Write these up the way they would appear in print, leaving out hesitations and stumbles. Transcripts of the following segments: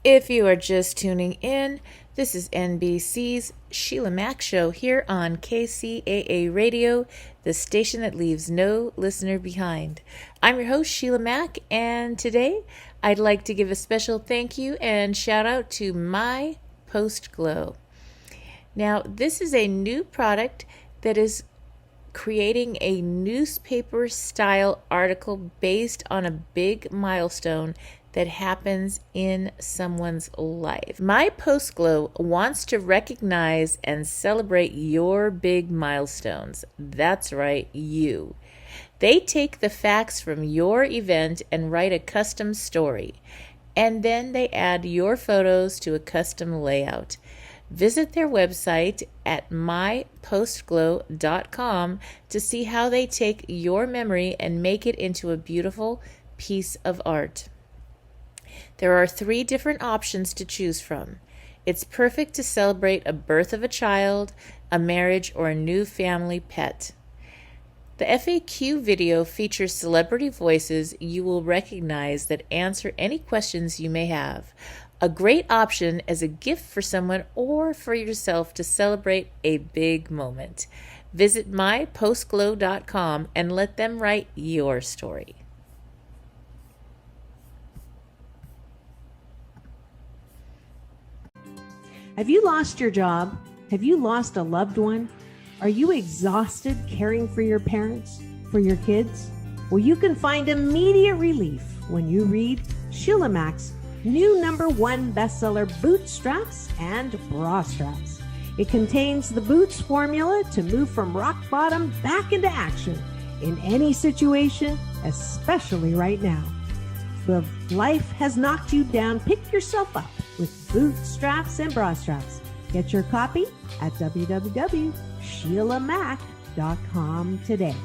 If you are just tuning in, this is NBC's Sheila Mac Show here on KCAA Radio, the station that leaves no listener behind. I'm your host, Sheila Mac, and today I'd like to give a special thank you and shout out to My Post Glow. Now, this is a new product that is creating a newspaper-style article based on a big milestone that happens in someone's life. My Post Glow wants to recognize and celebrate your big milestones. That's right, you. They take the facts from your event and write a custom story, and then they add your photos to a custom layout. Visit their website at mypostglow.com to see how they take your memory and make it into a beautiful piece of art. There are 3 different options to choose from. It's perfect to celebrate a birth of a child, a marriage, or a new family pet. The FAQ video features celebrity voices you will recognize that answer any questions you may have. A great option as a gift for someone or for yourself to celebrate a big moment. Visit mypostglow.com and let them write your story. Have you lost your job? Have you lost a loved one? Are you exhausted caring for your parents, for your kids? Well, you can find immediate relief when you read Sheila Mac's new #1 bestseller, Bootstraps and Bra Straps. It contains the Boots formula to move from rock bottom back into action in any situation, especially right now. If life has knocked you down, pick yourself up with Bootstraps and Bra Straps. Get your copy at www.sheilamac.com today.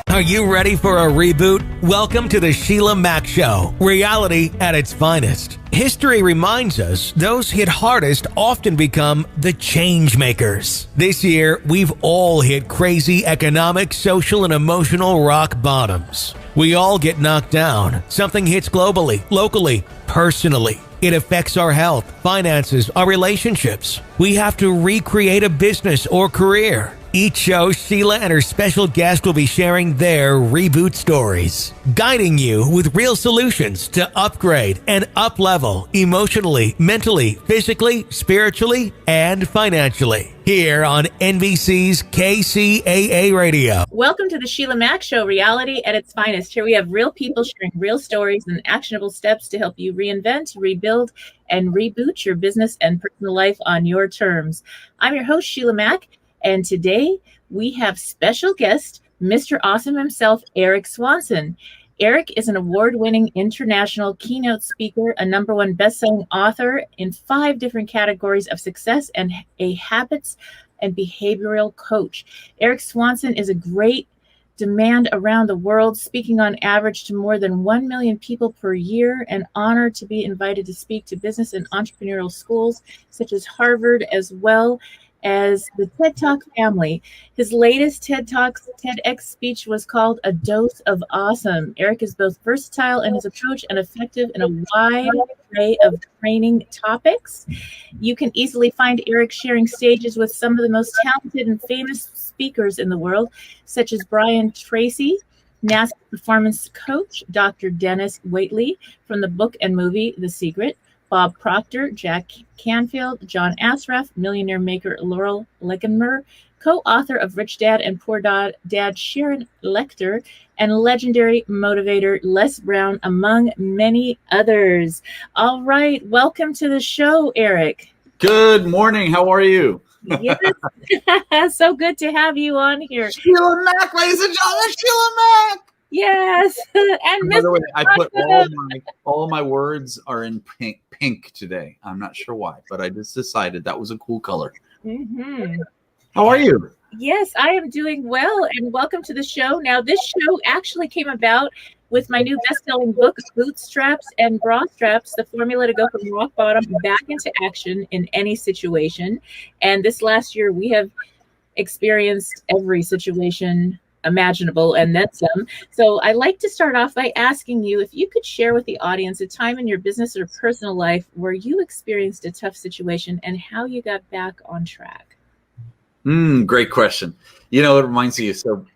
Are you ready for a reboot? Welcome to the Sheila Mac Show, reality at its finest. History reminds us those hit hardest often become the change makers. This year, we've all hit crazy economic, social, and emotional rock bottoms. We all get knocked down. Something hits globally, locally, personally. It affects our health, finances, our relationships. We have to recreate a business or career. Each show, Sheila and her special guest will be sharing their reboot stories, guiding you with real solutions to upgrade and up-level emotionally, mentally, physically, spiritually, and financially. Here on NBC's KCAA Radio. Welcome to the Sheila Mac Show, reality at its finest. Here we have real people sharing real stories and actionable steps to help you reinvent, rebuild, and reboot your business and personal life on your terms. I'm your host, Sheila Mac. And today we have special guest, Mr. Awesome himself, ERIK SWANSON. ERIK is an award-winning international keynote speaker, a #1 best-selling author in 5 different categories of success, and a habits and behavioral coach. ERIK SWANSON is a great demand around the world, speaking on average to more than 1 million people per year, and honored to be invited to speak to business and entrepreneurial schools such as Harvard, as well as the TED Talk family. His latest TEDx speech was called A Dose of Awesome. ERIK is both versatile in his approach and effective in a wide array of training topics. You can easily find ERIK sharing stages with some of the most talented and famous speakers in the world, such as Brian Tracy, NASA performance coach, Dr. Dennis Waitley from the book and movie The Secret, Bob Proctor, Jack Canfield, John Asraf, millionaire maker Laurel Leckenmer, co-author of Rich Dad and Poor Dad Sharon Lechter, and legendary motivator Les Brown, among many others. All right, welcome to the show, ERIK. Good morning. How are you? Yes, so good to have you on here. Sheila Mac, ladies and gentlemen, Sheila Mac. Yes, and By the way, I put Proctor. all my words are in pink today. I'm not sure why, but I just decided that was a cool color. Mm-hmm. How are you? Yes, I am doing well, and welcome to the show. Now, this show actually came about with my new best-selling book, Bootstraps and Bra Straps, the formula to go from rock bottom back into action in any situation. And this last year, we have experienced every situation imaginable and then some. So I like to start off by asking you if you could share with the audience a time in your business or personal life where you experienced a tough situation and how you got back on track. Great question. You know, it reminds me, so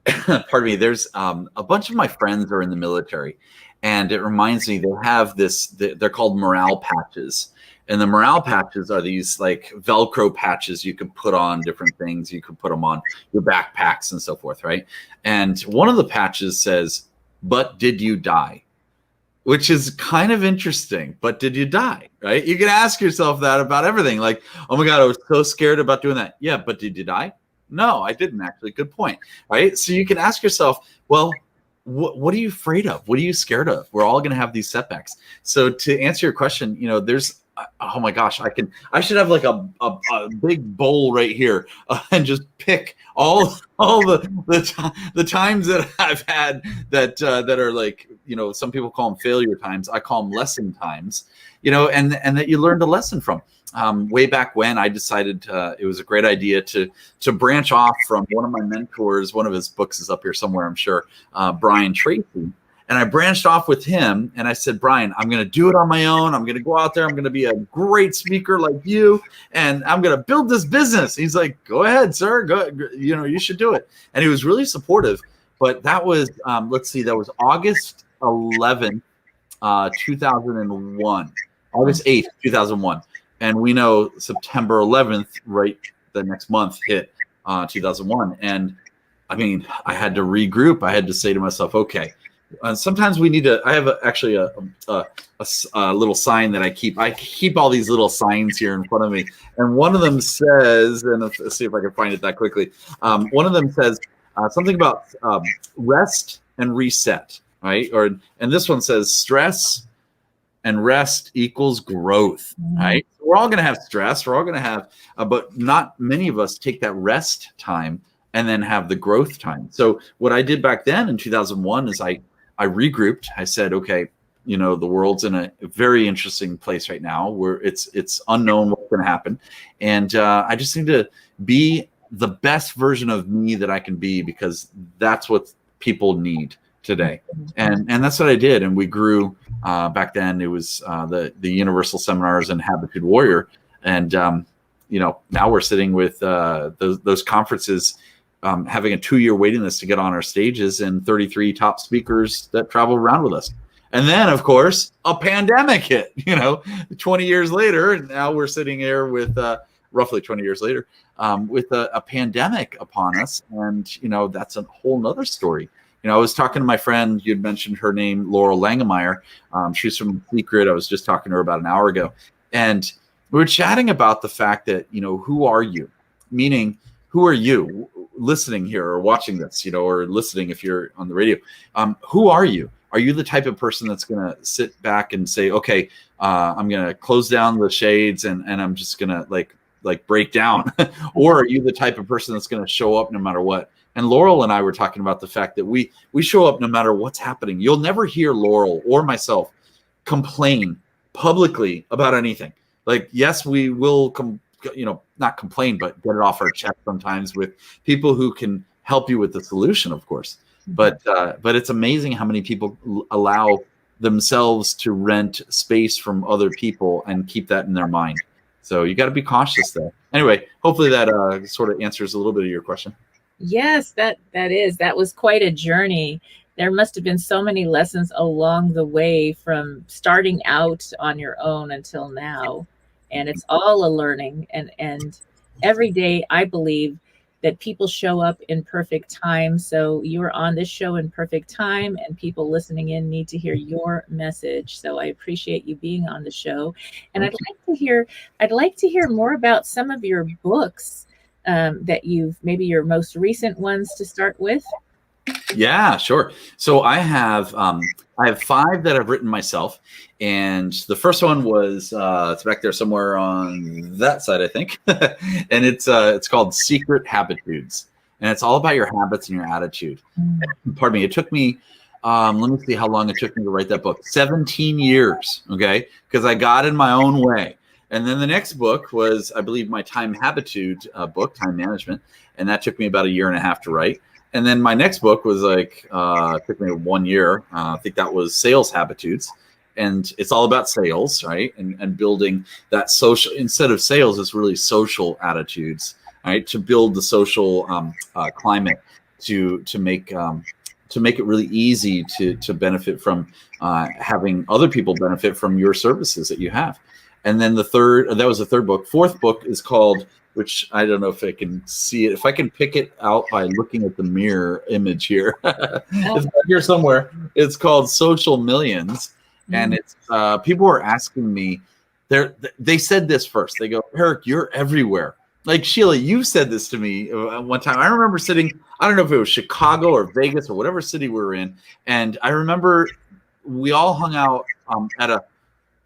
pardon me, there's a bunch of my friends are in the military, and it reminds me they have this, they're called morale patches. And the morale patches are these like Velcro patches you can put on different things. You can put them on your backpacks and so forth, right? And one of the patches says, "But did you die?" Which is kind of interesting. But did you die, right? You can ask yourself that about everything. Like, oh my God, I was so scared about doing that. Yeah, but did you die? No, I didn't actually. Good point, right? So you can ask yourself, well, what are you afraid of? What are you scared of? We're all going to have these setbacks. So to answer your question, you know, there's, oh my gosh, I should have like a big bowl right here and just pick all the times that I've had that are like, you know, some people call them failure times. I call them lesson times, you know, and that you learned a lesson from. Way back when I decided it was a great idea to branch off from one of my mentors. One of his books is up here somewhere, I'm sure, Brian Tracy. And I branched off with him and I said, Brian, I'm going to do it on my own. I'm going to go out there. I'm going to be a great speaker like you. And I'm going to build this business. He's like, go ahead, sir. Go, you know, you should do it. And he was really supportive. But that was, let's see, that was August 11th, 2001, August 8th, 2001. And we know September 11th, right, the next month hit 2001. And I mean, I had to regroup. I had to say to myself, okay, sometimes we need to, I have actually a little sign that I keep. I keep all these little signs here in front of me. And one of them says, and let's see if I can find it that quickly. One of them says something about rest and reset, right? And this one says stress and rest equals growth, right? We're all going to have stress. We're all going to have, but not many of us take that rest time and then have the growth time. So what I did back then in 2001 is I regrouped. I said, okay, you know, the world's in a very interesting place right now where it's unknown what's going to happen. And I just need to be the best version of me that I can be, because that's what people need today. And that's what I did. And we grew back then. It was the Universal Seminars and Habitude Warrior. And, you know, now we're sitting with those conferences, having a 2-year waiting list to get on our stages, and 33 top speakers that travel around with us. And then, of course, a pandemic hit, you know, 20 years later. And now we're sitting here with roughly 20 years later with a pandemic upon us. And, you know, that's a whole nother story. You know, I was talking to my friend, you'd mentioned her name, Laurel Langemeyer. She's from Secret. I was just talking to her about an hour ago. And we were chatting about the fact that, you know, who are you? Meaning, who are you listening here or watching this, you know, or listening if you're on the radio? Who are you? Are you the type of person that's going to sit back and say, okay, I'm going to close down the shades and I'm just going to like break down? Or are you the type of person that's going to show up no matter what? And Laurel and I were talking about the fact that we show up no matter what's happening. You'll never hear Laurel or myself complain publicly about anything. Like, yes, we will not complain, but get it off our chest sometimes with people who can help you with the solution, of course. But it's amazing how many people allow themselves to rent space from other people and keep that in their mind. So you got to be cautious there. Anyway, hopefully that sort of answers a little bit of your question. Yes, that was quite a journey. There must have been so many lessons along the way from starting out on your own until now. And it's all a learning. And every day I believe that people show up in perfect time. So you are on this show in perfect time, and people listening in need to hear your message. So I appreciate you being on the show. And I'd like to hear more about some of your books that maybe your most recent ones to start with. Yeah, sure. So I have 5 that I've written myself, and the first one was it's back there somewhere on that side, I think, and it's called Secret Habitudes, and it's all about your habits and your attitude. Pardon me. It took me let me see how long it took me to write that book. 17 years, okay, because I got in my own way. And then the next book was, I believe, my Time Habitude book, Time Management, and that took me about 1.5 years to write. And then my next book was like, it took me 1 year. I think that was Sales Habitudes. And it's all about sales, right? And building that social, instead of sales, it's really social attitudes, right? To build the social climate to make it really easy to benefit from having other people benefit from your services that you have. And then that was the third book. Fourth book is called, which I don't know if I can see it. If I can pick it out by looking at the mirror image here, it's back here somewhere. It's called Social Millions. And it's people are asking me, they said this first. They go, Erik, you're everywhere. Like, Sheila, you said this to me one time. I remember sitting, I don't know if it was Chicago or Vegas or whatever city we were in. And I remember we all hung out at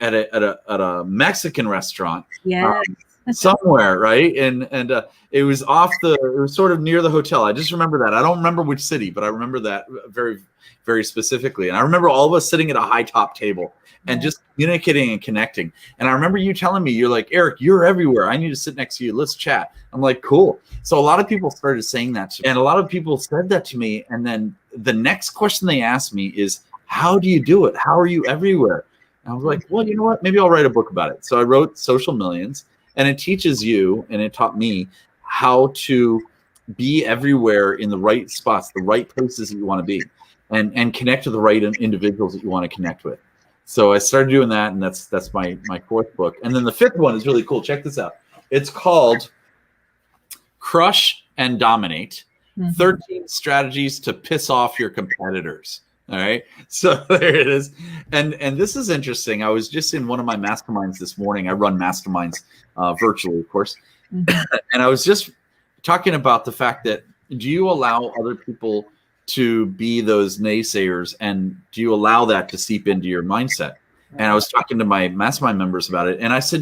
a Mexican restaurant. Yeah. Somewhere, right? And it was it was sort of near the hotel. I just remember that. I don't remember which city, but I remember that very, very specifically. And I remember all of us sitting at a high top table and just communicating and connecting. And I remember you telling me, you're like, Erik, you're everywhere. I need to sit next to you. Let's chat. I'm like, cool. So a lot of people started saying that to me, and a lot of people said that to me. And then the next question they asked me is, how do you do it? How are you everywhere? And I was like, well, you know what? Maybe I'll write a book about it. So I wrote Social Millions. And it teaches you, and it taught me, how to be everywhere in the right spots, the right places that you want to be, and connect to the right individuals that you want to connect with. So I started doing that, and that's my fourth book. And then the fifth one is really cool. Check this out. It's called Crush and Dominate, 13 Strategies to Piss Off Your Competitors. All right. So there it is. And this is interesting. I was just in one of my masterminds this morning. I run masterminds virtually, of course. And I was just talking about the fact that, do you allow other people to be those naysayers, and do you allow that to seep into your mindset? And I was talking to my mastermind members about it. And I said,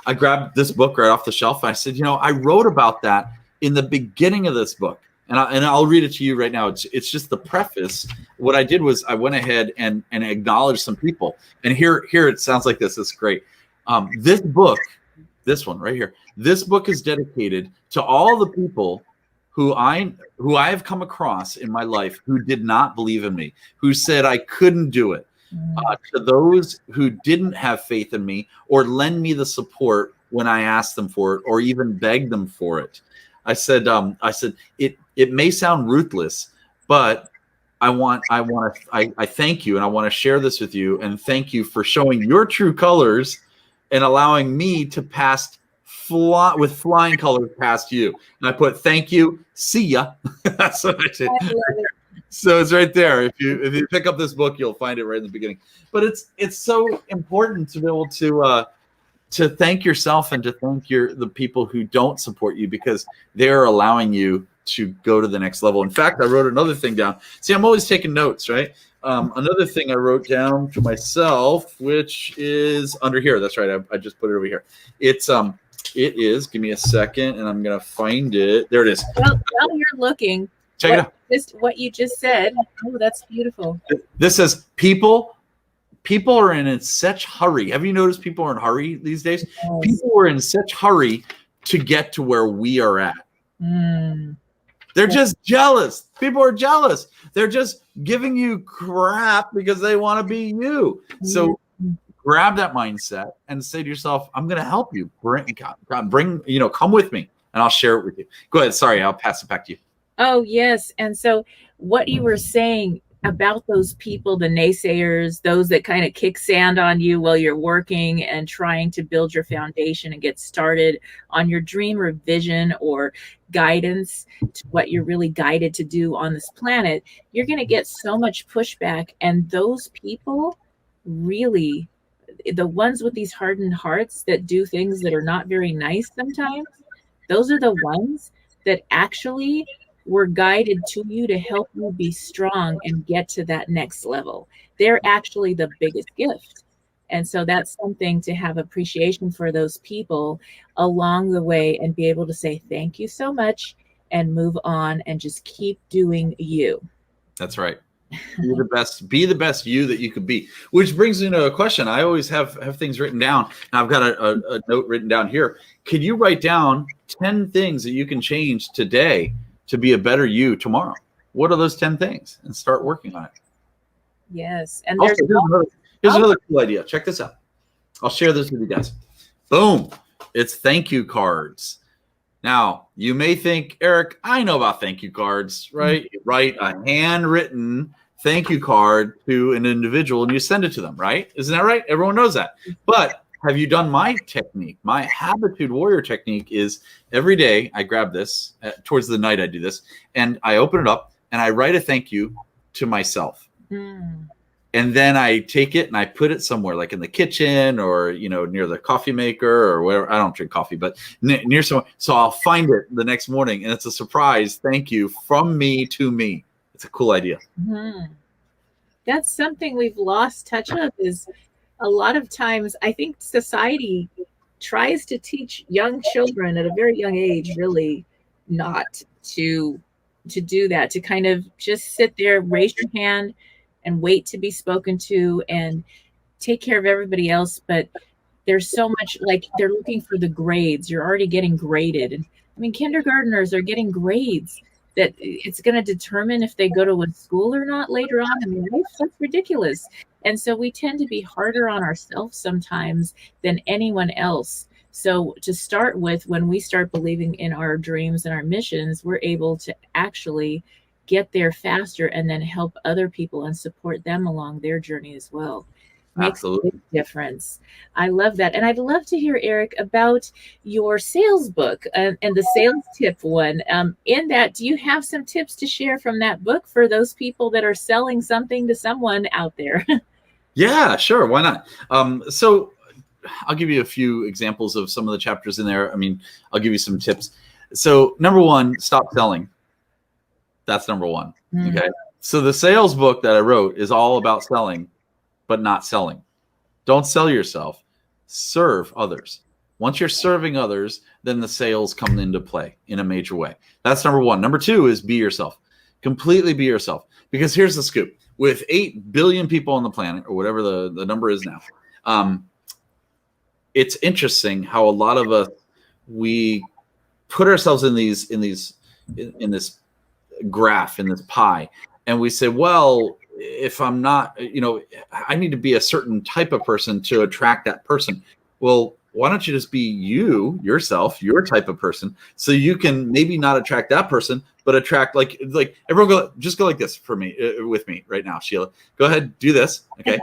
I grabbed this book right off the shelf. I said, I wrote about that in the beginning of this book. And I'll read it to you right now. It's just the preface. What I did was I went ahead and acknowledged some people. And here it sounds like this. It's great. This book, this one right here, this book is dedicated to all the people who I have come across in my life who did not believe in me, who said I couldn't do it. To those who didn't have faith in me or lend me the support when I asked them for it or even begged them for it. I said it may sound ruthless, but I thank you, and I want to share this with you, and thank you for showing your true colors and allowing me to pass with flying colors past you. And I put, thank you, see ya. That's what I did. So it's right there. If you pick up this book, you'll find it right in the beginning. But it's so important to be able to thank yourself and to thank the people who don't support you, because they're allowing you to go to the next level. In fact, I wrote another thing down. See, I'm always taking notes, right? Another thing I wrote down for myself, which is under here. That's right. I just put it over here. It is, give me a second, and I'm going to find it. There it is. Well, while you're looking, check it out. What you just said. Oh, that's beautiful. This says people are in such hurry. Have you noticed people are in hurry these days? Yes. People are in such hurry to get to where we are at. They're just jealous. People are jealous. They're just giving you crap because they want to be you. So grab that mindset and say to yourself, I'm going to help you. Bring, come with me, and I'll share it with you. Go ahead. Sorry, I'll pass it back to you. Oh, yes. And so what you were saying about those people, the naysayers, those that kind of kick sand on you while you're working and trying to build your foundation and get started on your dream or vision or guidance to what you're really guided to do on this planet, you're going to get so much pushback. And those people, really, the ones with these hardened hearts that do things that are not very nice sometimes, those are the ones that actually were guided to you to help you be strong and get to that next level. They're actually the biggest gift. And so that's something to have appreciation for those people along the way and be able to say, thank you so much, and move on and just keep doing you. That's right. Be the best you that you could be, which brings me to a question. I always have things written down, and I've got a note written down here. Could you write down 10 things that you can change today to be a better you tomorrow? what are those 10 things, and start working on it. Yes. And Also, there's here's another cool idea. Check this out. I'll share this with you guys. Boom. It's thank you cards. Now, you may think, Eric, I know about thank you cards, right? You write a handwritten thank you card to an individual and you send it to them, right? Isn't that right? Everyone knows that. But have you done my technique? My Habitude Warrior technique is every day I grab this, towards the night I do this, and I open it up and I write a thank you to myself. And then I take it and I put it somewhere, like in the kitchen or, near the coffee maker or wherever. I don't drink coffee, but near somewhere. So I'll find it the next morning and it's a surprise thank you from me to me. It's a cool idea. That's something we've lost touch of, is a lot of times I think society tries to teach young children at a very young age really not to do that, to kind of just sit there, raise your hand and wait to be spoken to and take care of everybody else. But there's so much, like, they're looking for the grades. You're already getting graded. And I mean, kindergartners are getting grades that it's going to determine if they go to a school or not later on in life. That's ridiculous. And so we tend to be harder on ourselves sometimes than anyone else. So to start with, when we start believing in our dreams and our missions, we're able to actually get there faster and then help other people and support them along their journey as well. Makes Absolutely. a big difference. I love that. And I'd love to hear, Eric, about your sales book and the sales tip one. In that, do you have some tips to share from that book for those people that are selling something to someone out there? Yeah, sure. Why not? So I'll give you a few examples of some of the chapters in there. I mean, I'll give you some tips. So number one, stop selling. That's number one. Okay. So the sales book that I wrote is all about selling, but not selling. Don't sell yourself. Serve others. Once you're serving others, then the sales come into play in a major way. That's number one. Number two is be yourself. Completely be yourself. Because here's the scoop. With 8 billion people on the planet, or whatever the number is now, it's interesting how a lot of us, we put ourselves in this graph, in this pie, and we say, well, if I'm not, I need to be a certain type of person to attract that person. Well, why don't you just be yourself, your type of person, so you can maybe not attract that person, but attract like everyone go like this for me, with me right now, Sheila. Go ahead, do this. Okay.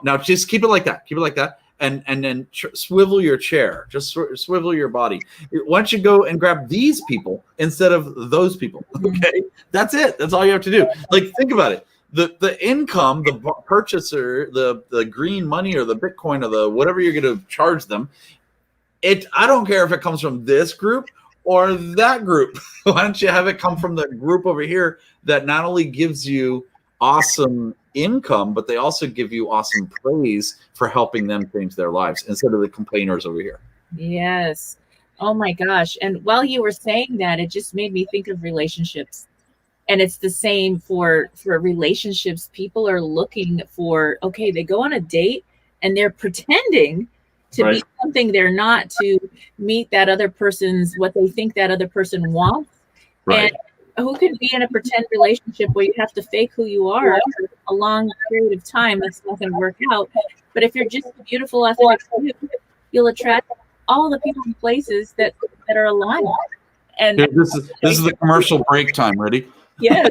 Now just keep it like that. Keep it like that. And then swivel your chair, just swivel your body. Why don't you go and grab these people instead of those people? Okay, that's it. That's all you have to do. Like, think about it. The income, the purchaser, the green money or the Bitcoin or the whatever you're going to charge them, I don't care if it comes from this group or that group. Why don't you have it come from the group over here that not only gives you awesome income, but they also give you awesome praise for helping them change their lives instead of the complainers over here. Yes. Oh my gosh. And while you were saying that, it just made me think of relationships. And it's the same for relationships. People are looking for, okay, they go on a date and they're pretending to be something they're not, to meet that other person's, what they think that other person wants. Right. And who can be in a pretend relationship where you have to fake who you are for a long period of time? That's not going to work out. But if you're just a beautiful, athletic, you'll attract all the people and places that are aligned. And this is the commercial break time. Ready? Yes.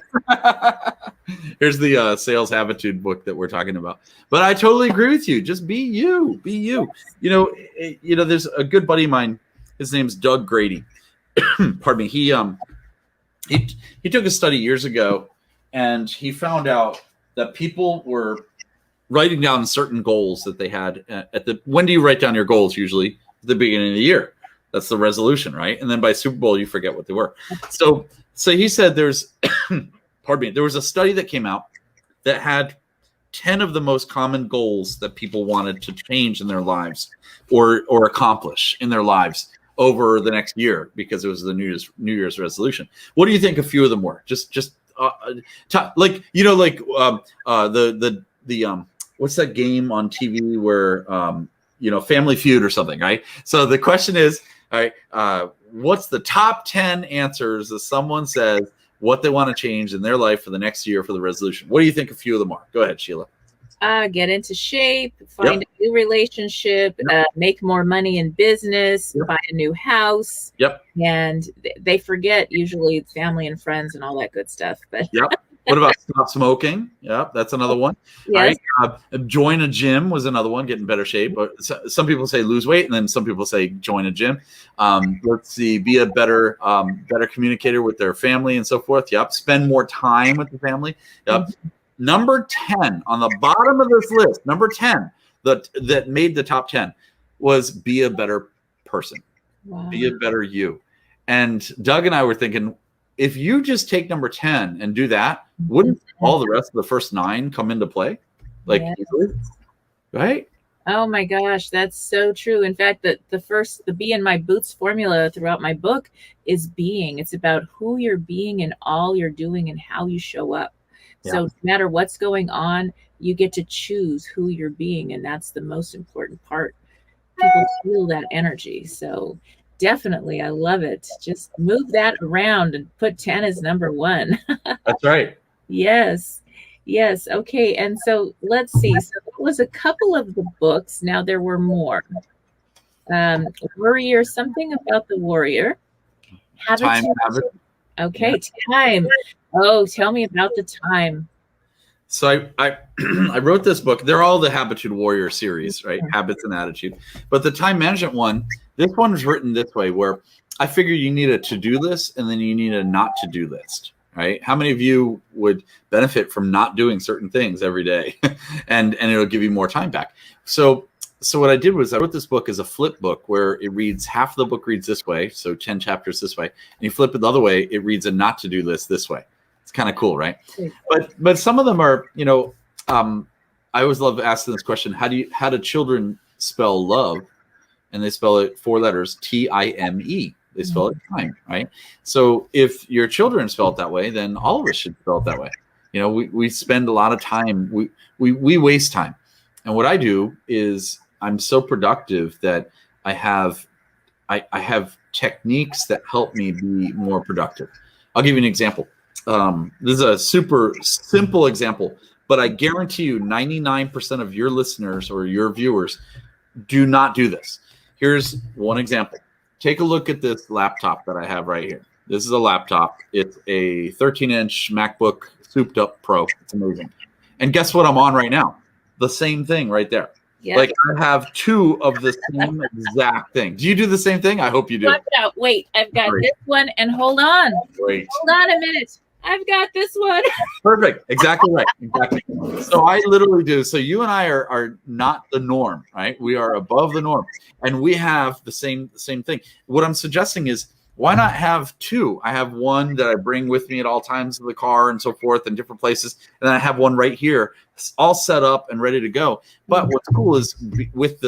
Here's the sales habitude book that we're talking about. But I totally agree with you. Just be you. Be you. There's a good buddy of mine. His name's Doug Grady. Pardon me. He took a study years ago, and he found out that people were writing down certain goals that they had when do you write down your goals? Usually at the beginning of the year. That's the resolution, right? And then by Super Bowl, you forget what they were. So he said there was a study that came out that had 10 of the most common goals that people wanted to change in their lives or accomplish in their lives over the next year, because it was the New Year's resolution. What do you think a few of them were? What's that game on TV where Family Feud or something, right? So the question is, all right, what's the top 10 answers that someone says what they want to change in their life for the next year for the resolution. What do you think a few of them are? Go ahead, Sheila. Get into shape, find a new relationship, make more money in business, buy a new house. And they forget usually family and friends and all that good stuff. But What about stop smoking? That's another one. Yes. All right. Join a gym was another one, get in better shape. Some people say lose weight, and then some people say join a gym. Let's see, be a better communicator with their family and so forth. Spend more time with the family. Number 10 on the bottom of this list, number 10 that made the top 10 was be a better person. Wow. Be a better you. And Doug and I were thinking, if you just take number 10 and do that, wouldn't all the rest of the first 9 come into play? Easily? Right? Oh my gosh, that's so true. In fact, the Be in My Boots formula throughout my book is being. It's about who you're being and all you're doing and how you show up. So no matter what's going on, you get to choose who you're being. And that's the most important part. People feel that energy. So definitely, I love it. Just move that around and put 10 as number 1. That's right. Yes. Okay. And so let's see. So it was a couple of the books. Now there were more. Warrior, something about the warrior. Time habit. Okay, time. Oh, tell me about the time. So I wrote this book. They're all the Habitude Warrior series, right? Habits and Attitude. But the time management one, this one is written this way, where I figure you need a to-do list and then you need a not to-do list, right? How many of you would benefit from not doing certain things every day and it'll give you more time back? So what I did was I wrote this book as a flip book where it reads, half of the book reads this way, so 10 chapters this way, and you flip it the other way, it reads a not to do list this way. It's kind of cool, right? But some of them are, I always love asking this question: how do children spell love? And they spell it 4 letters, T-I-M-E. They spell it time, right? So if your children spell it that way, then all of us should spell it that way. We spend a lot of time, we waste time. And what I do is I'm so productive that I have techniques that help me be more productive. I'll give you an example. This is a super simple example, but I guarantee you 99% of your listeners or your viewers do not do this. Here's one example. Take a look at this laptop that I have right here. This is a laptop. It's a 13-inch MacBook Souped Up Pro. It's amazing. And guess what I'm on right now? The same thing right there. Yeah. Like I have 2 of the same exact thing. Do you do the same thing? I hope you do. Wait, I've got this one, and hold on. Wait. Hold on a minute. I've got this one. Perfect. Exactly right. Exactly. So I literally do. So you and I are not the norm, right? We are above the norm, and we have the same thing. What I'm suggesting is, why not have 2? I have one that I bring with me at all times in the car and so forth in different places. And then I have one right here, all set up and ready to go. But what's cool is with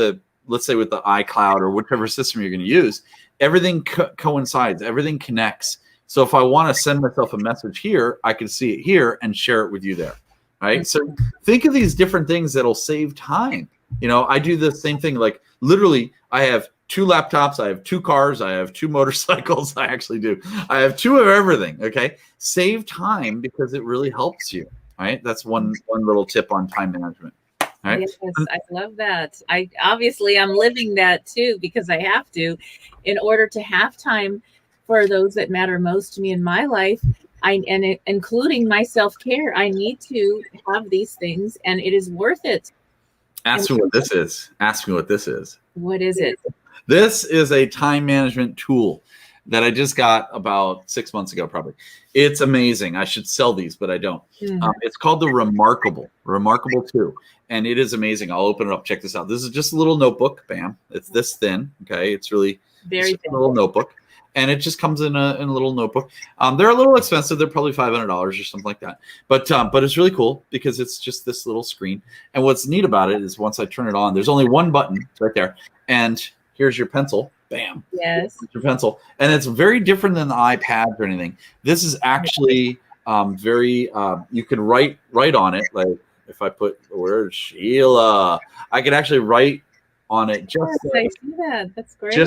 let's say with the iCloud or whichever system you're going to use, everything coincides, everything connects. So if I want to send myself a message here, I can see it here and share it with you there. Right. So think of these different things that'll save time. I do the same thing. Like literally, I have 2 laptops, I have 2 cars, I have 2 motorcycles. I actually do. I have 2 of everything. Okay. Save time because it really helps you. Right. That's one little tip on time management. Right. Yes, I love that. I'm living that too, because I have to, in order to have time for those that matter most to me in my life, and including my self-care, I need to have these things, and it is worth it. Ask me what this is. Ask me what this is. What is it? This is a time management tool that I just got about 6 months ago, probably. It's amazing. I should sell these, but I don't. It's called the Remarkable 2, and it is amazing. I'll open it up. Check this out. This is just a little notebook. Bam. It's this thin. Okay. It's really very thin. A little notebook. And it just comes in a little notebook. They're a little expensive. They're probably $500 or something like that. But it's really cool because it's just this little screen. And what's neat about it is once I turn it on, there's only one button right there. And here's your pencil. Bam. Yes. Your pencil. And it's very different than the iPads or anything. This is actually you can write on it. Like if I put the word Sheila, I can actually write on it. I see that. That's great.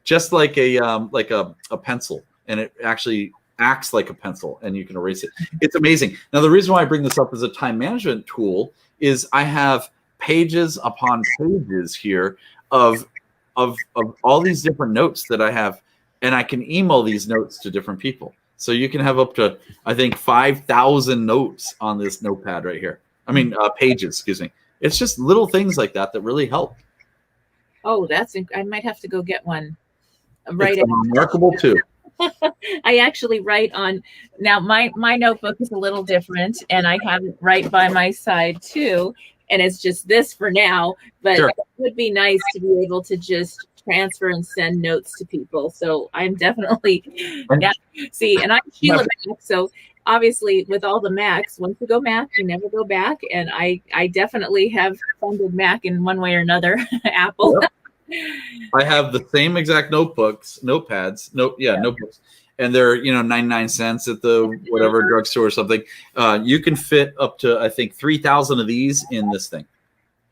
Just like a pencil, and it actually acts like a pencil, and you can erase it. It's amazing. Now, the reason why I bring this up as a time management tool is I have pages upon pages here of all these different notes that I have, and I can email these notes to different people. So you can have up to, I think, 5,000 notes on this notepad right here. I mean, pages, excuse me. It's just little things like that that really help. Oh, I might have to go get one. Right. It's remarkable too. I actually write on, now my notebook is a little different, and I have it right by my side too. And it's just this for now, but Sure. It would be nice to be able to just transfer and send notes to people. So I'm definitely, see, and I'm Sheila Mac. So obviously with all the Macs, once you go Mac, you never go back. And I definitely have funded Mac in one way or another, Apple. Yep. I have the same exact notebooks, notebooks, and they're 99 cents at the whatever drugstore or something. You can fit up to, I think, 3,000 of these in this thing.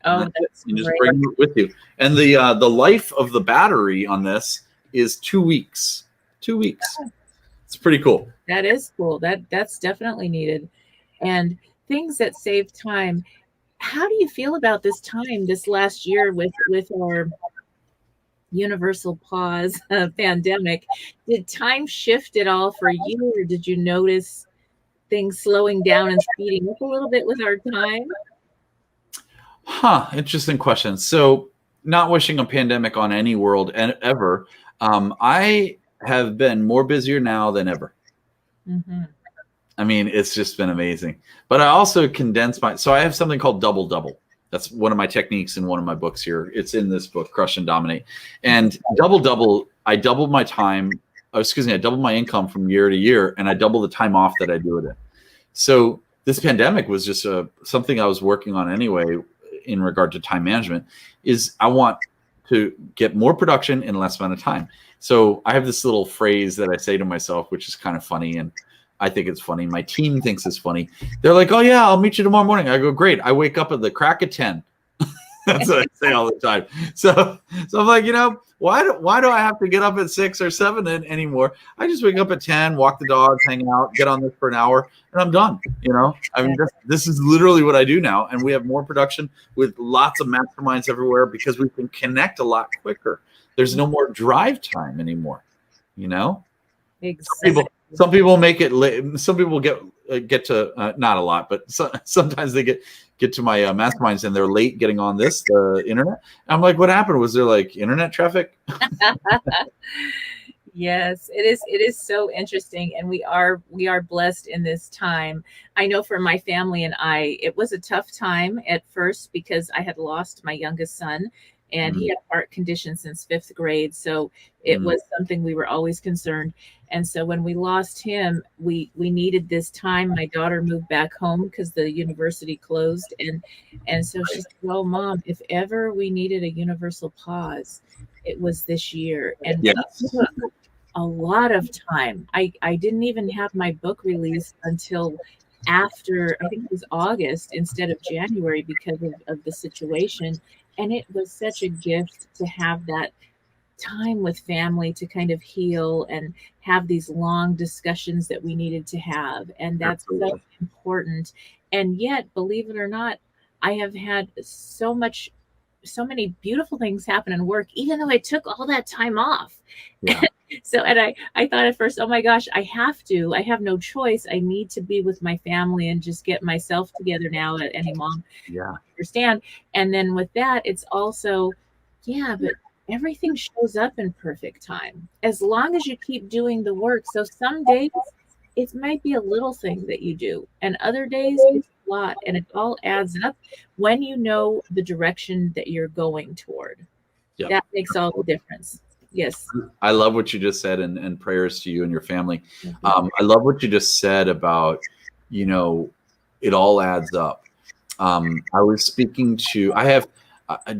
Oh, that's you just great. bring it with you. And the life of the battery on this is 2 weeks. 2 weeks. It's pretty cool. That is cool. That's definitely needed. And things that save time. How do you feel about this time this last year with our universal pause pandemic? Did time shift at all for you, or did you notice things slowing down and speeding up a little bit with our time? Interesting question. So, not wishing a pandemic on any world ever, I have been more busier now than ever. Mm-hmm. I mean, it's just been amazing. But I also condense so I have something called double. That's one of my techniques in one of my books here. It's in this book, Crush and Dominate. And double, I doubled my time. I doubled my income from year to year, and I doubled the time off that I do it in. So this pandemic was just something I was working on anyway in regard to time management. Is I want to get more production in less amount of time. So I have this little phrase that I say to myself, which is kind of funny, and I think it's funny. My team thinks it's funny. They're like, "Oh yeah, I'll meet you tomorrow morning." I go, "Great." I wake up at the crack of 10. That's what I say all the time. So I'm like, why do I have to get up at 6 or 7 anymore? I just wake up at 10, walk the dogs, hang out, get on this for an hour, and I'm done. I mean, this is literally what I do now, and we have more production with lots of masterminds everywhere because we can connect a lot quicker. There's no more drive time anymore. Exactly. Some people make it late. Some people get to not a lot, but sometimes they get to my masterminds and they're late getting on the internet. I'm like, what happened? Was there like internet traffic? Yes, it is so interesting, and we are blessed in this time. I know for my family and I, it was a tough time at first because I had lost my youngest son, and he had a heart condition since 5th grade. So it was something we were always concerned. And so when we lost him, we needed this time. My daughter moved back home because the university closed. And so she said, "Well, Mom, if ever we needed a universal pause, it was this year." And yes. a lot of time. I didn't even have my book released until after, I think it was August instead of January because of the situation. And it was such a gift to have that time with family to kind of heal and have these long discussions that we needed to have. And that's so important. And yet, believe it or not, I have had so many beautiful things happen in work, even though I took all that time off. Yeah. So, and I thought at first, oh my gosh, I have no choice. I need to be with my family and just get myself together now. Any mom, understand. And then with that, it's also, but everything shows up in perfect time as long as you keep doing the work. So some days it might be a little thing that you do, and other days it's a lot, and it all adds up when you know the direction that you're going toward. Yep. That makes all the difference. Yes. I love what you just said, and prayers to you and your family. I love what you just said about, it all adds up. I was speaking to,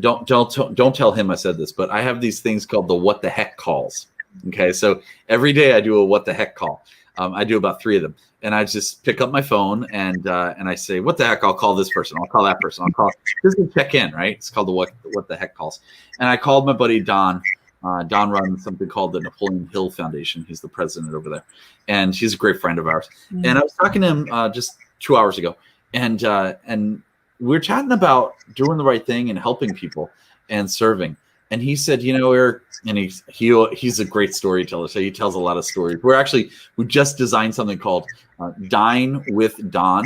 don't tell him I said this, but I have these things called the what the heck calls. Okay. So every day I do a what the heck call. I do about 3 of them, and I just pick up my phone and I say, what the heck? I'll call this person. I'll call that person. I'll call, just to check in, right? It's called the what the heck calls. And I called my buddy Don Don runs something called the Napoleon Hill Foundation. He's the president over there, and he's a great friend of ours. Mm-hmm. And I was talking to him just 2 hours ago, and we were chatting about doing the right thing and helping people and serving. And he said, you know, Eric, and he's a great storyteller, so he tells a lot of stories. We just designed something called Dine with Don.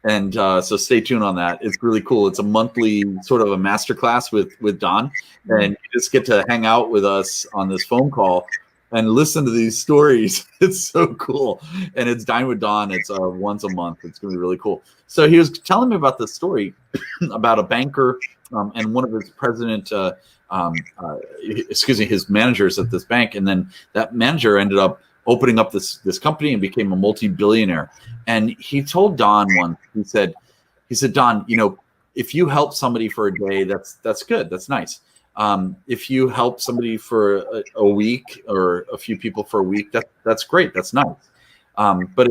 And so stay tuned on that. It's really cool. It's a monthly sort of a masterclass with Don. And you just get to hang out with us on this phone call and listen to these stories. It's so cool. And it's Dine with Don. It's once a month. It's going to be really cool. So he was telling me about this story about a banker and one of his his managers at this bank. And then that manager ended up opening up this company and became a multi-billionaire. And he told Don once, he said, Don, you know, if you help somebody for a day, that's good. That's nice. If you help somebody for a week or a few people for a week, that's great. That's nice. But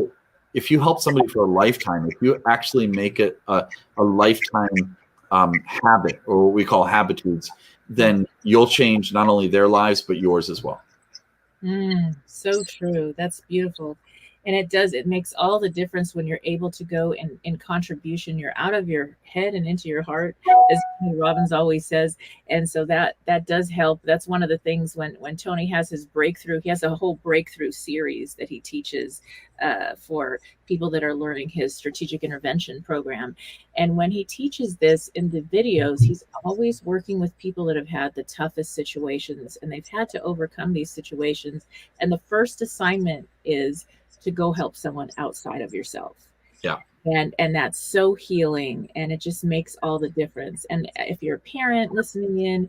if you help somebody for a lifetime, if you actually make it a lifetime habit, or what we call habitudes, then you'll change not only their lives, but yours as well. So true. That's beautiful. And it makes all the difference when you're able to go in contribution. You're out of your head and into your heart, as Robbins always says. And so that does help. That's one of the things when Tony has his breakthrough, he has a whole breakthrough series that he teaches for people that are learning his strategic intervention program. And when he teaches this in the videos, he's always working with people that have had the toughest situations, and they've had to overcome these situations. And the first assignment is to go help someone outside of yourself. Yeah. And that's so healing, and it just makes all the difference. And if you're a parent listening in,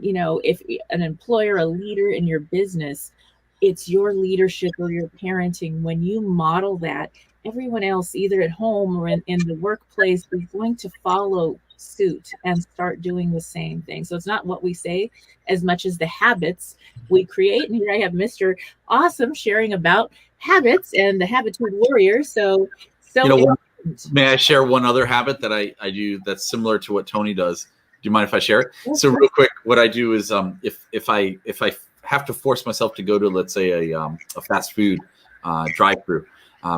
you know, if an employer, a leader in your business, it's your leadership or your parenting. When you model that, everyone else, either at home or in the workplace, is going to follow suit and start doing the same thing. So it's not what we say as much as the habits we create. And here I have Mr. Awesome sharing about habits and the Habitude Warrior. So you know, may I share one other habit that I do that's similar to what Tony does? Do you mind if I share it? Yes, so real quick, what I do is if I have to force myself to go to, let's say, a fast food drive-through,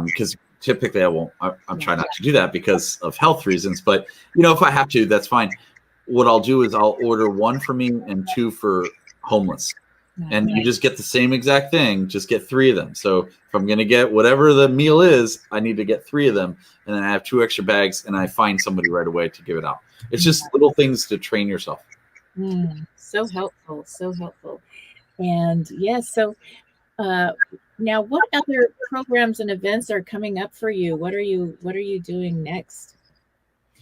because typically I'm trying not to do that because of health reasons. But, you know, if I have to, that's fine. What I'll do is I'll order one for me and two for homeless. And you just get the same exact thing, just get 3 of them. So if I'm going to get whatever the meal is, I need to get 3 of them. And then I have 2 extra bags, and I find somebody right away to give it out. It's just little things to train yourself. So helpful. So helpful. And yes. So now what other programs and events are coming up for you? What are you doing next?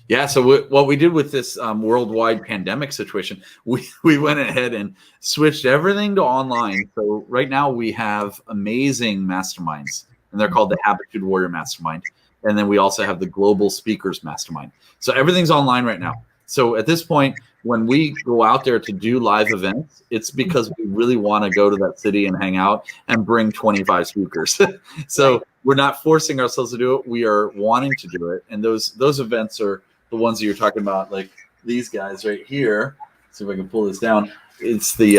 Yeah, so what we did with this worldwide pandemic situation, we went ahead and switched everything to online. So right now we have amazing masterminds, and they're called the Habitude Warrior Mastermind. And then we also have the Global Speakers Mastermind. So everything's online right now. So at this point, when we go out there to do live events, it's because we really want to go to that city and hang out and bring 25 speakers. So we're not forcing ourselves to do it. We are wanting to do it. And those events are the ones that you're talking about, like these guys right here. See if I can pull this down. It's the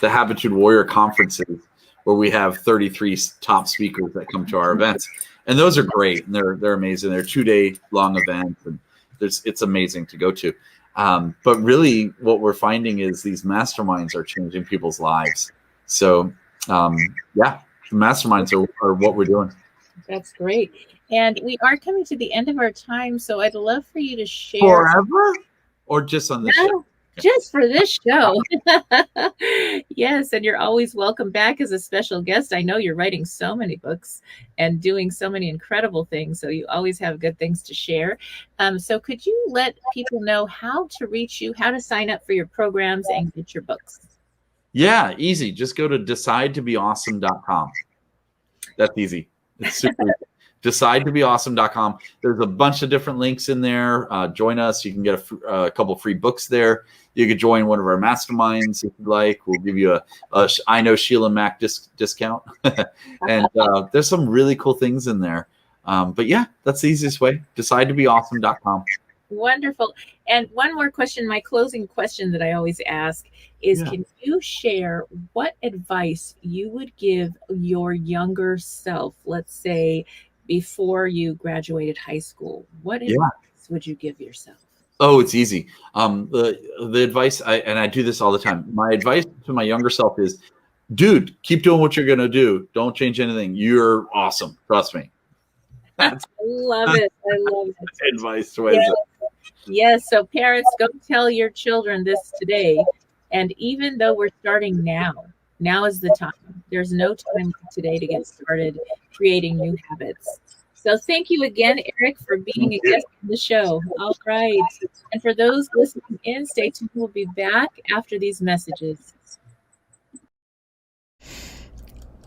Habitude Warrior conferences, where we have 33 top speakers that come to our events, and those are great. And they're amazing. They're 2-day long events, and it's amazing to go to. But really, what we're finding is these masterminds are changing people's lives. So the masterminds are what we're doing. That's great. And we are coming to the end of our time, so I'd love for you to share. Forever? Or just on this show? Just for this show. Yes, and you're always welcome back as a special guest. I know you're writing so many books and doing so many incredible things, so you always have good things to share. So could you let people know how to reach you, how to sign up for your programs and get your books? Yeah, easy. Just go to decidetobeawesome.com. That's easy. It's super easy. decidetobeawesome.com. There's a bunch of different links in there. Join us. You can get a couple free books there. You could join one of our masterminds if you'd like. We'll give you a I know Sheila Mac discount. And there's some really cool things in there. But yeah, that's the easiest way. decidetobeawesome.com. Wonderful. And one more question, my closing question that I always ask is, Yeah. can you share what advice you would give your younger self, let's say before you graduated high school? What Yeah. advice would you give yourself? Oh, it's easy. The advice I do this all the time. My advice to my younger self is, dude, keep doing what you're gonna do. Don't change anything. You're awesome. Trust me. I That's love it. I love it. advice to Yes, myself. yes. So parents, go tell your children this today. And even though we're starting now, now is the time. There's no time like today to get started creating new habits. So thank you again, Eric, for being Thank a you. guest on the show. All right. And for those listening in, stay tuned. We'll be back after these messages.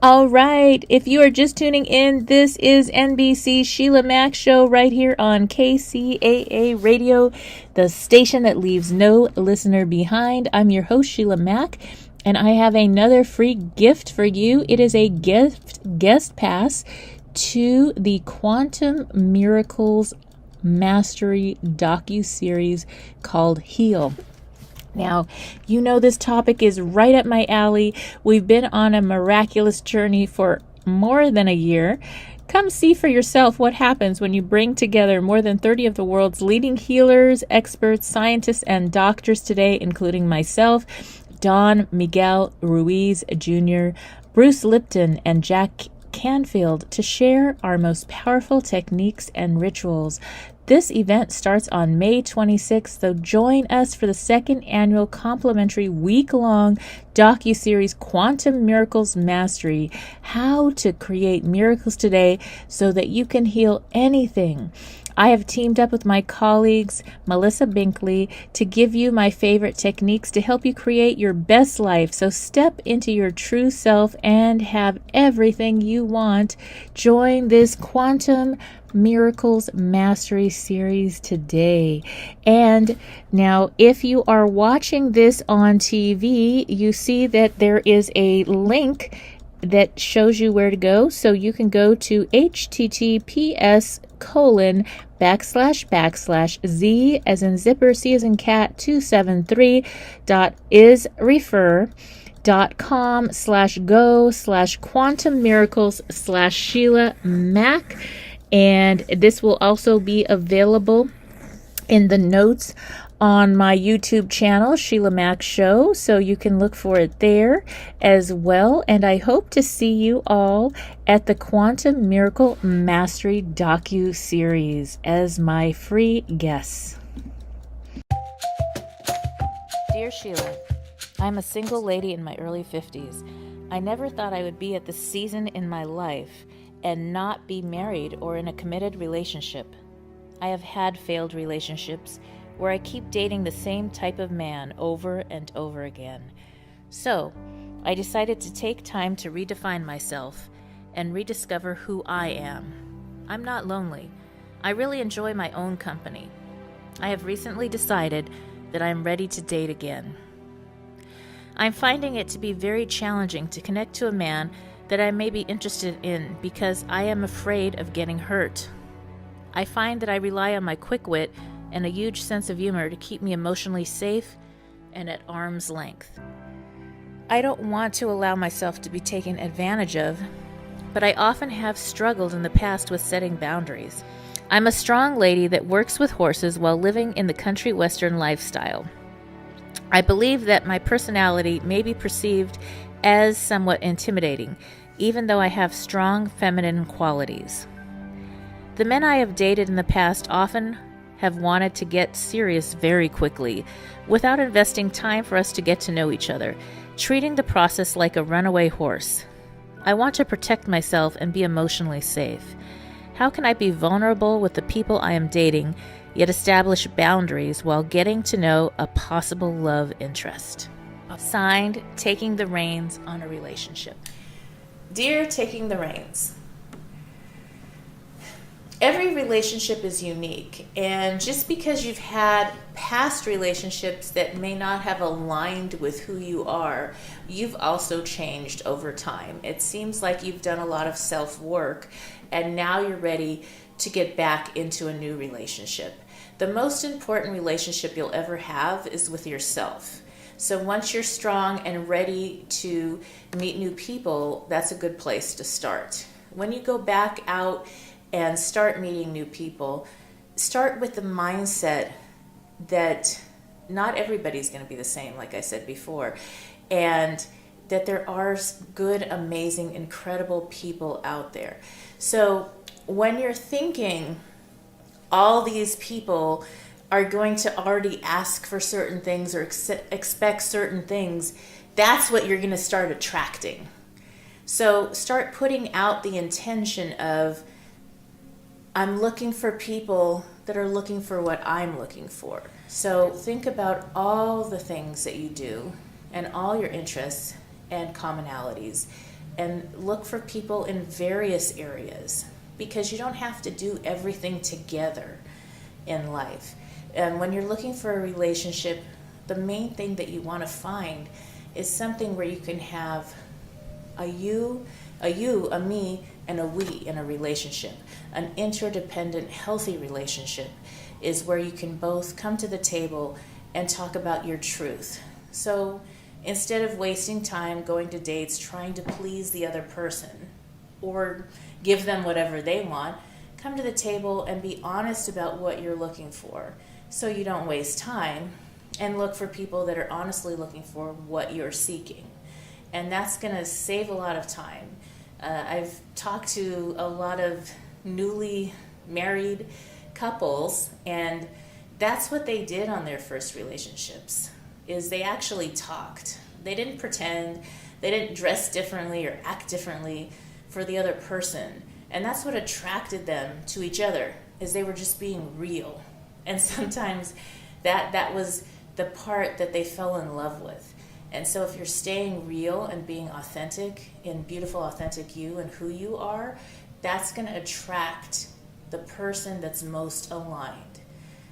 All right. If you are just tuning in, this is NBC's Sheila Mac show right here on KCAA Radio, the station that leaves no listener behind. I'm your host, Sheila Mac, and I have another free gift for you. It is a guest pass to the Quantum Miracles Mastery docu-series called Heal. Now, you know this topic is right up my alley. We've been on a miraculous journey for more than a year. Come see for yourself what happens when you bring together more than 30 of the world's leading healers, experts, scientists, and doctors today, including myself, Don Miguel Ruiz Jr., Bruce Lipton, and Jack Canfield, to share our most powerful techniques and rituals. This event starts on May 26th, so join us for the second annual complimentary week-long docu-series Quantum Miracles Mastery, How to Create Miracles Today so that you can heal anything. I have teamed up with my colleagues, Melissa Binkley, to give you my favorite techniques to help you create your best life. So step into your true self and have everything you want. Join this Quantum Miracles Mastery series today. And now, if you are watching this on TV, you see that there is a link that shows you where to go. So you can go to https://z as in zipper, c as in cat, 273.isrefer.com/go/quantum miracles/Sheila Mac. And this will also be available in the notes on my YouTube channel, Sheila Mac Show, so you can look for it there as well. And I hope to see you all at the Quantum Miracle Mastery docu-series as my free guests. Dear Sheila, I'm a single lady in my early 50s. I never thought I would be at this season in my life and not be married or in a committed relationship. I have had failed relationships where I keep dating the same type of man over and over again. So, I decided to take time to redefine myself and rediscover who I am. I'm not lonely. I really enjoy my own company. I have recently decided that I'm ready to date again. I'm finding it to be very challenging to connect to a man that I may be interested in because I am afraid of getting hurt. I find that I rely on my quick wit and a huge sense of humor to keep me emotionally safe and at arm's length. I don't want to allow myself to be taken advantage of, but I often have struggled in the past with setting boundaries. I'm a strong lady that works with horses while living in the country western lifestyle. I believe that my personality may be perceived as somewhat intimidating, even though I have strong feminine qualities. The men I have dated in the past often have wanted to get serious very quickly, without investing time for us to get to know each other, treating the process like a runaway horse. I want to protect myself and be emotionally safe. How can I be vulnerable with the people I am dating, yet establish boundaries while getting to know a possible love interest? Signed, Taking the Reins on a Relationship. Dear Taking the Reins, every relationship is unique, and just because you've had past relationships that may not have aligned with who you are, you've also changed over time. It seems like you've done a lot of self-work, and now you're ready to get back into a new relationship. The most important relationship you'll ever have is with yourself. So once you're strong and ready to meet new people, that's a good place to start. When you go back out and start meeting new people, start with the mindset that not everybody's going to be the same, like I said before, and that there are good, amazing, incredible people out there. So when you're thinking all these people are going to already ask for certain things or expect certain things, that's what you're going to start attracting. So start putting out the intention of, I'm looking for people that are looking for what I'm looking for. So think about all the things that you do and all your interests and commonalities, and look for people in various areas, because you don't have to do everything together in life. And when you're looking for a relationship, the main thing that you want to find is something where you can have a you, a me, and a we in a relationship. An interdependent, healthy relationship is where you can both come to the table and talk about your truth. So instead of wasting time going to dates trying to please the other person or give them whatever they want, come to the table and be honest about what you're looking for, so you don't waste time, and look for people that are honestly looking for what you're seeking. And that's going to save a lot of time. I've talked to a lot of newly married couples, and that's what they did on their first relationships, is they actually talked. They didn't pretend, they didn't dress differently or act differently for the other person. And that's what attracted them to each other, is they were just being real. And sometimes that was the part that they fell in love with. And so if you're staying real and being authentic, in beautiful, authentic you and who you are, that's going to attract the person that's most aligned.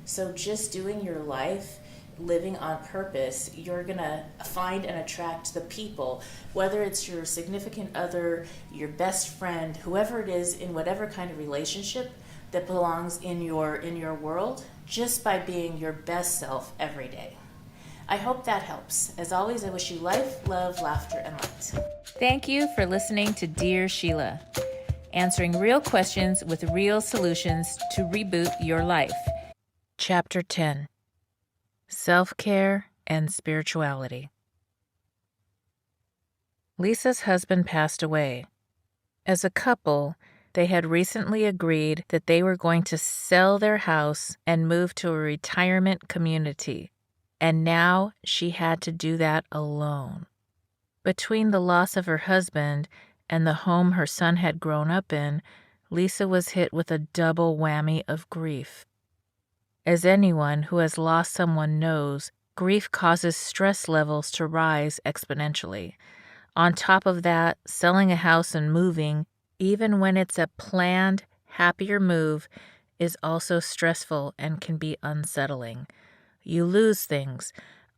So just doing your life, living on purpose, you're going to find and attract the people, whether it's your significant other, your best friend, whoever it is, in whatever kind of relationship that belongs in your world, just by being your best self every day. I hope that helps. As always, I wish you life, love, laughter, and light. Thank you for listening to Dear Sheila, answering real questions with real solutions to reboot your life. Chapter 10. Self-care and spirituality. Lisa's husband passed away. As a couple, they had recently agreed that they were going to sell their house and move to a retirement community, and now she had to do that alone. Between the loss of her husband and the home her son had grown up in, Lisa was hit with a double whammy of grief. As anyone who has lost someone knows, grief causes stress levels to rise exponentially. On top of that, selling a house and moving, even when it's a planned, happier move, is also stressful and can be unsettling. You lose things,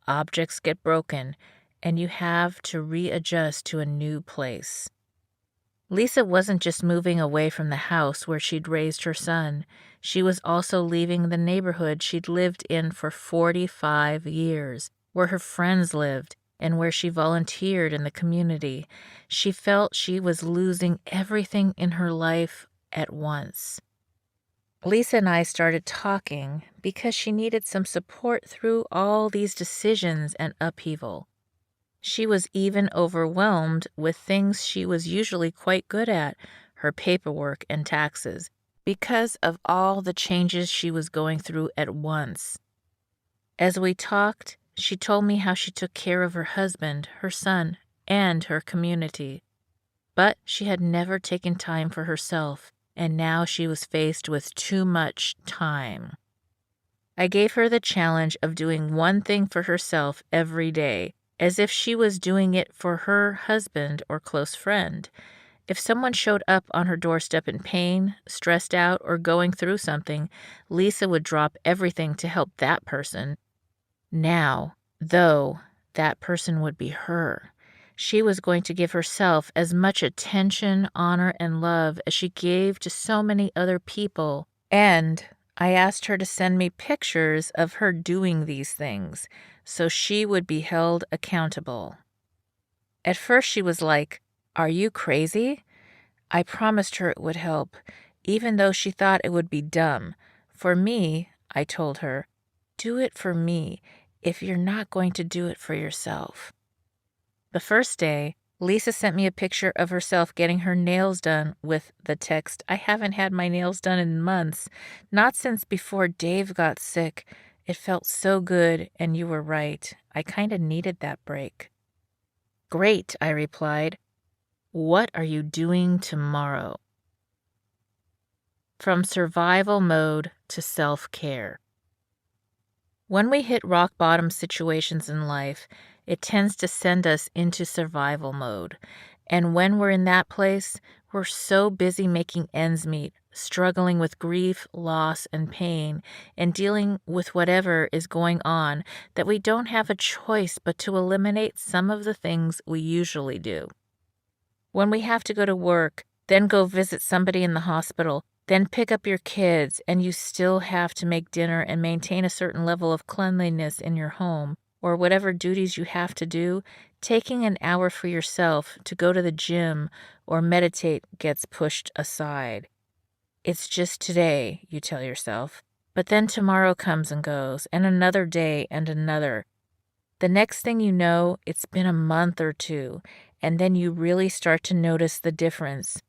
objects get broken, and you have to readjust to a new place. Lisa wasn't just moving away from the house where she'd raised her son. She was also leaving the neighborhood she'd lived in for 45 years, where her friends lived, and where she volunteered in the community. She felt she was losing everything in her life at once. Lisa and I started talking because she needed some support through all these decisions and upheaval. She was even overwhelmed with things she was usually quite good at, her paperwork and taxes, because of all the changes she was going through at once. As we talked, she told me how she took care of her husband, her son, and her community. But she had never taken time for herself, and now she was faced with too much time. I gave her the challenge of doing one thing for herself every day, as if she was doing it for her husband or close friend. If someone showed up on her doorstep in pain, stressed out, or going through something, Lisa would drop everything to help that person. Now, though, that person would be her. She was going to give herself as much attention, honor, and love as she gave to so many other people, and I asked her to send me pictures of her doing these things so she would be held accountable. At first she was like, "Are you crazy?" I promised her it would help, even though she thought it would be dumb. For me, I told her, do it for me if you're not going to do it for yourself. The first day, Lisa sent me a picture of herself getting her nails done with the text, "I haven't had my nails done in months, not since before Dave got sick. It felt so good, and you were right. I kind of needed that break." "Great," I replied. "What are you doing tomorrow?" From survival mode to self-care. When we hit rock bottom situations in life, it tends to send us into survival mode. And when we're in that place, we're so busy making ends meet, struggling with grief, loss, and pain, and dealing with whatever is going on that we don't have a choice but to eliminate some of the things we usually do. When we have to go to work, then go visit somebody in the hospital, then pick up your kids, and you still have to make dinner and maintain a certain level of cleanliness in your home, or whatever duties you have to do, taking an hour for yourself to go to the gym or meditate gets pushed aside. It's just today, you tell yourself, but then tomorrow comes and goes, and another day and another. The next thing you know, it's been a month or two, and then you really start to notice the difference.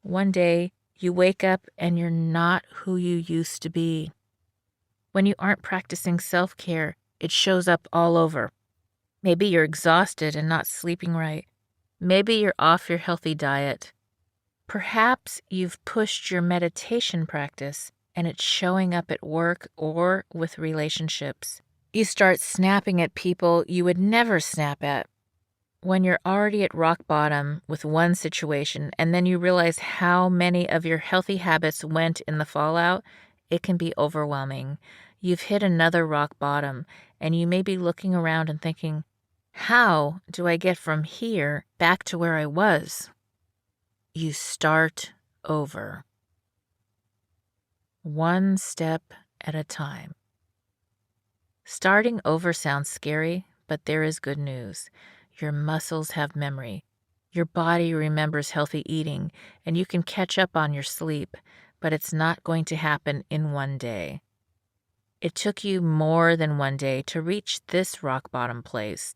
One day, you wake up and you're not who you used to be. When you aren't practicing self-care, it shows up all over. Maybe you're exhausted and not sleeping right. Maybe you're off your healthy diet. Perhaps you've pushed your meditation practice and it's showing up at work or with relationships. You start snapping at people you would never snap at. When you're already at rock bottom with one situation and then you realize how many of your healthy habits went in the fallout, it can be overwhelming. You've hit another rock bottom and you may be looking around and thinking, how do I get from here back to where I was? You start over. One step at a time. Starting over sounds scary, but there is good news. Your muscles have memory. Your body remembers healthy eating, and you can catch up on your sleep, but it's not going to happen in one day. It took you more than one day to reach this rock bottom place.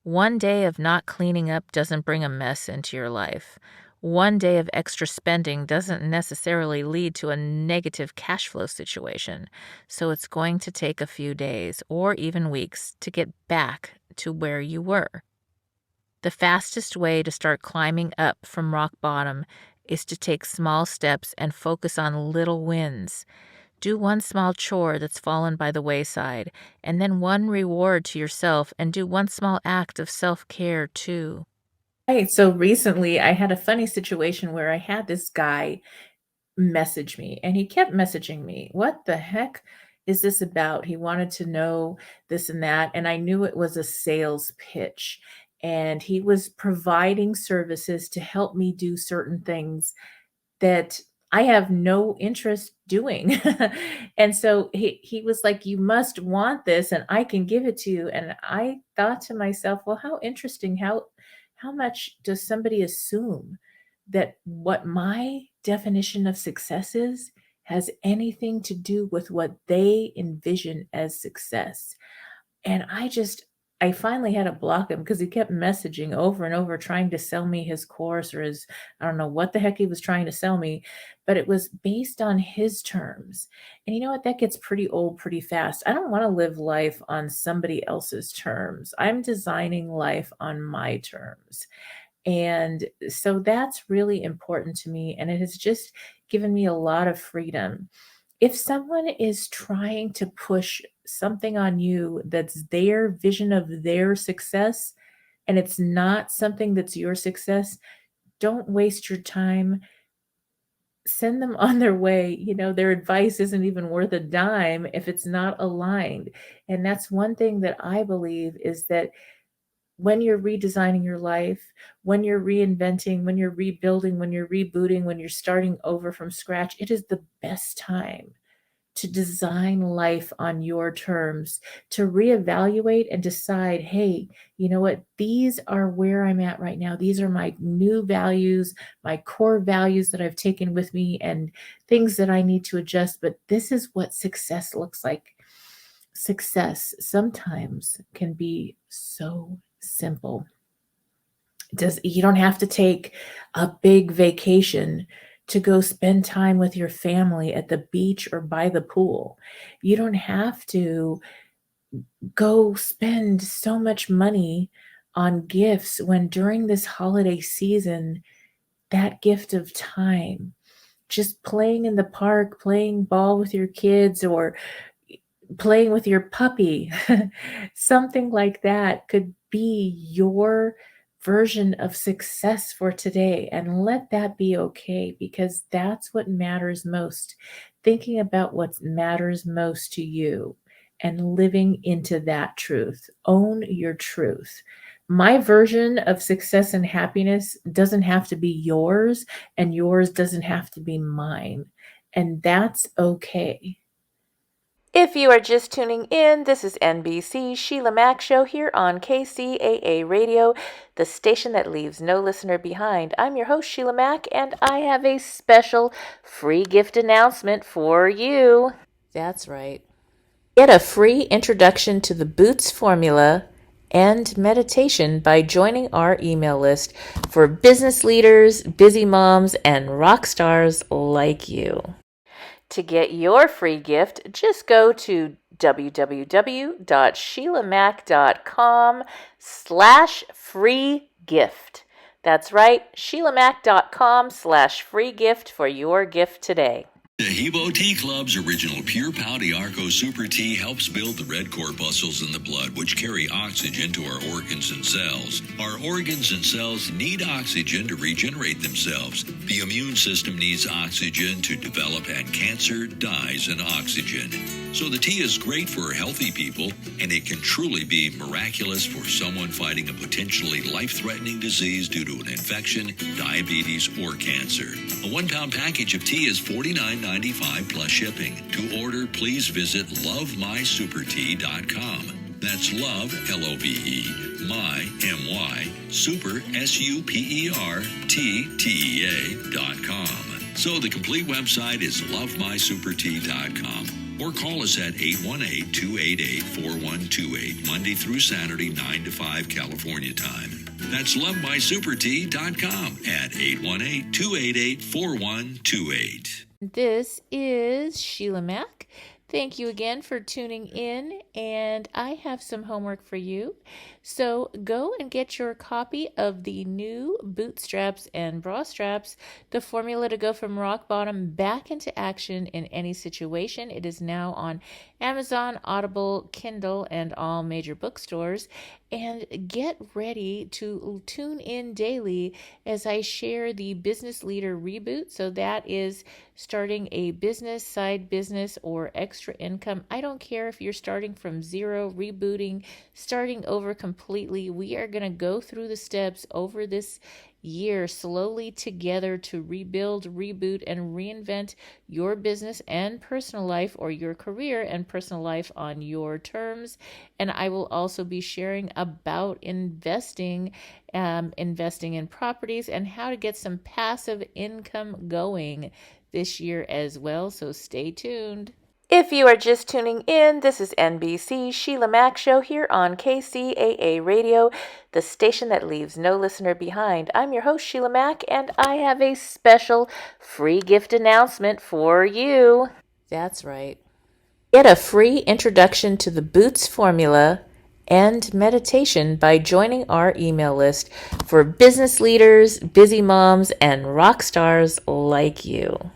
One day of not cleaning up doesn't bring a mess into your life. One day of extra spending doesn't necessarily lead to a negative cash flow situation, so it's going to take a few days or even weeks to get back to where you were. The fastest way to start climbing up from rock bottom is to take small steps and focus on little wins. Do one small chore that's fallen by the wayside, and then one reward to yourself, and do one small act of self-care too. Right. So recently I had a funny situation where I had this guy message me and he kept messaging me. What the heck is this about? He wanted to know this and that. And I knew it was a sales pitch. And he was providing services to help me do certain things that I have no interest doing. And so he was like, "You must want this and I can give it to you." And I thought to myself, well, how interesting. How much does somebody assume that what my definition of success is has anything to do with what they envision as success? And I finally had to block him because he kept messaging over and over trying to sell me his course or his, I don't know what the heck he was trying to sell me, but it was based on his terms. And you know what? That gets pretty old pretty fast. I don't want to live life on somebody else's terms. I'm designing life on my terms. And so that's really important to me. And it has just given me a lot of freedom. If someone is trying to push something on you that's their vision of their success and it's not something that's your success, don't waste your time. Send them on their way. You know, their advice isn't even worth a dime if it's not aligned. And that's one thing that I believe is that when you're redesigning your life, when you're reinventing, when you're rebuilding, when you're rebooting, when you're starting over from scratch, it is the best time to design life on your terms, to reevaluate and decide, hey, you know what? These are where I'm at right now. These are my new values, my core values that I've taken with me, and things that I need to adjust. But this is what success looks like. Success sometimes can be so simple. You don't have to take a big vacation to go spend time with your family at the beach or by the pool. You don't have to go spend so much money on gifts when during this holiday season, that gift of time, just playing in the park, playing ball with your kids, or playing with your puppy, something like that could be your version of success for today. And let that be okay, because that's what matters most. Thinking about what matters most to you and living into that truth. Own your truth. My version of success and happiness doesn't have to be yours, and yours doesn't have to be mine. And that's okay. If you are just tuning in, this is NBC Sheila Mac Show here on KCAA Radio, the station that leaves no listener behind. I'm your host, Sheila Mac, and I have a special free gift announcement for you. That's right. Get a free introduction to the Boots formula and meditation by joining our email list for business leaders, busy moms, and rock stars like you. To get your free gift, just go to www.sheilamac.com/free gift. That's right, sheilamac.com/free gift for your gift today. The Hebo Tea Club's original Pure Pouty Arco Super Tea helps build the red corpuscles in the blood, which carry oxygen to our organs and cells. Our organs and cells need oxygen to regenerate themselves. The immune system needs oxygen to develop, and cancer dies in oxygen. So the tea is great for healthy people, and it can truly be miraculous for someone fighting a potentially life-threatening disease due to an infection, diabetes, or cancer. A 1-pound package of tea is $49.95 plus shipping. To order, please visit lovemysupertea.com. That's love, L-O-V-E, my, M-Y, super, SUPERTEA.com. So the complete website is lovemysupertea.com. Or call us at 818-288-4128, Monday through Saturday, 9 to 5 California time. That's lovemysupertea.com at 818-288-4128. This is Sheila Mac. Thank you again for tuning in, and I have some homework for you. So go and get your copy of the new Bootstraps and Bra Straps, the formula to go from rock bottom back into action in any situation. It is now on Amazon, Audible, Kindle, and all major bookstores. And get ready to tune in daily as I share the Business Leader Reboot. So that is starting a business, side business, or extra income. I don't care if you're starting from zero, rebooting, starting over completely. We are going to go through the steps over this year slowly together to rebuild, reboot, and reinvent your business and personal life, or your career and personal life on your terms. And I will also be sharing about investing in properties and how to get some passive income going this year as well. So stay tuned. If you are just tuning in, this is NBC Sheila Mac Show here on KCAA Radio, the station that leaves no listener behind. I'm your host, Sheila Mac, and I have a special free gift announcement for you. That's right. Get a free introduction to the Boots formula and meditation by joining our email list for business leaders, busy moms, and rock stars like you.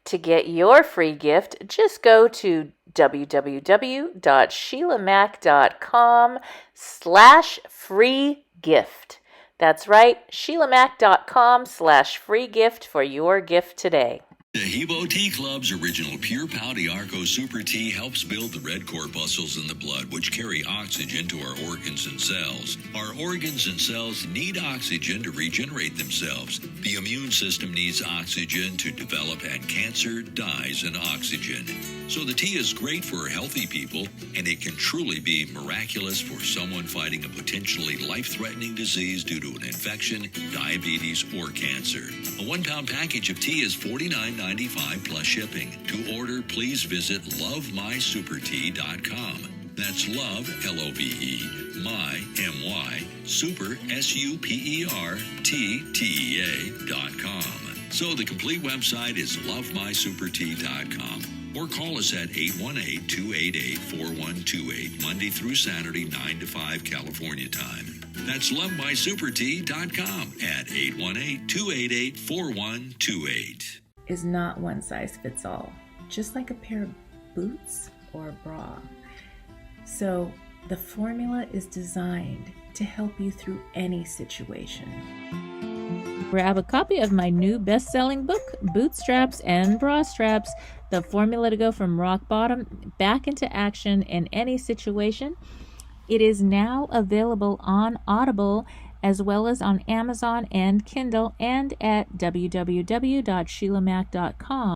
To get your free gift, just go to www.sheilamac.com/free gift. That's right, sheilamac.com/free gift for your gift today. The Hebo Tea Club's original Pure Pouty Arco Super Tea helps build the red corpuscles in the blood, which carry oxygen to our organs and cells. Our organs and cells need oxygen to regenerate themselves. The immune system needs oxygen to develop, and cancer dies in oxygen. So the tea is great for healthy people, and it can truly be miraculous for someone fighting a potentially life-threatening disease due to an infection, diabetes, or cancer. A 1-pound package of tea is $49.95 plus shipping. To order, please visit lovemysupertea.com. That's love, L-O-V-E, my, M-Y, super, SUPERTEA.com. So the complete website is lovemysupertea.com. Or call us at 818-288-4128, Monday through Saturday, 9 to 5 California time. That's lovemysupertea.com at 818-288-4128. Is not one size fits all, just like a pair of boots or a bra. So the formula is designed to help you through any situation. Grab a copy of my new best-selling book, Bootstraps and Bra Straps, the formula to go from rock bottom back into action in any situation. It is now available on Audible as well as on Amazon and Kindle and at www.sheilamac.com.